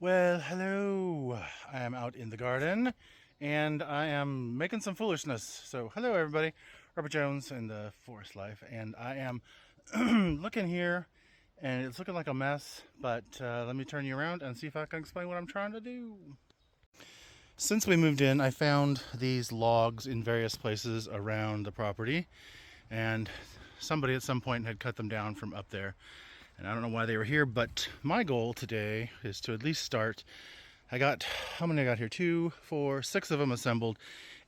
Well, hello. I am out in the garden and I am making some foolishness. So, hello everybody. Robert Jones in the Forest Life, and I am looking here and it's looking like a mess, but let me turn you around and see if I can explain what I'm trying to do. Since we moved in, I found these logs in various places around the property, and somebody at some point had cut them down from up there. And I don't know why they were here, but my goal today is to at least start. I got, how many I got here? 2, 4, 6 of them assembled,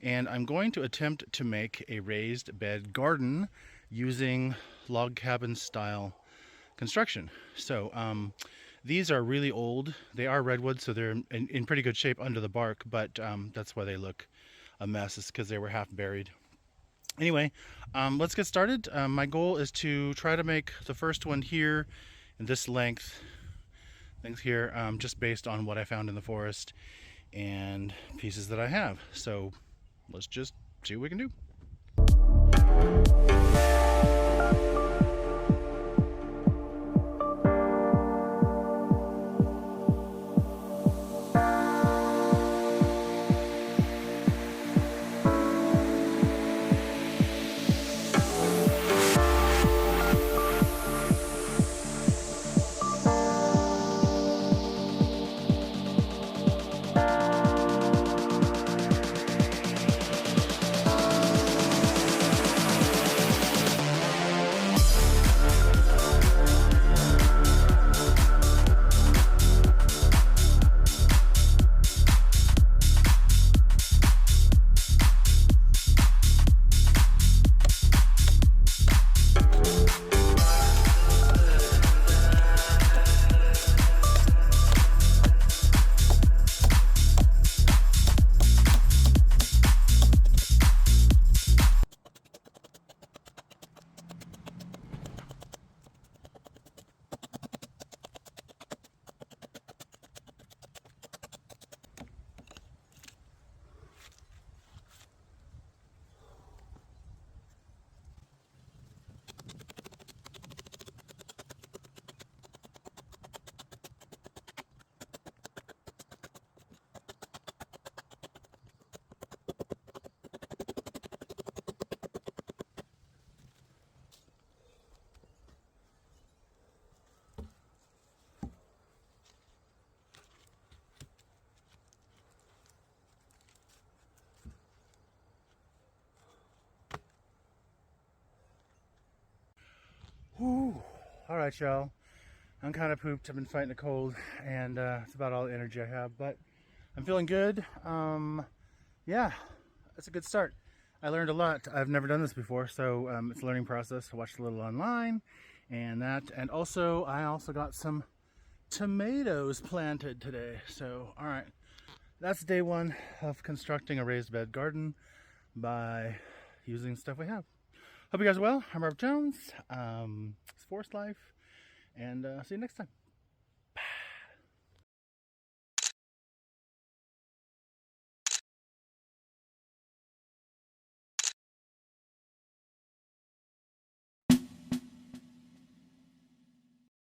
and I'm going to attempt to make a raised bed garden using log cabin style construction. So these are really old. They are redwood, so they're in pretty good shape under the bark, but that's why they look a mess. It's because they were half buried. Anyway, let's get started. My goal is to try to make the first one here in this length, things here, just based on what I found in the forest and pieces that I have. So let's just see what we can do. Whew. All right, y'all. I'm kind of pooped. I've been fighting a cold, and it's about all the energy I have, but I'm feeling good. Yeah, that's a good start. I learned a lot. I've never done this before, so it's a learning process. I watched a little online, and also I also got some tomatoes planted today. So, all right, that's day one of constructing a raised bed garden by using stuff we have. Hope you guys are well. I'm Robert Jones. It's Forest Life, and see you next time.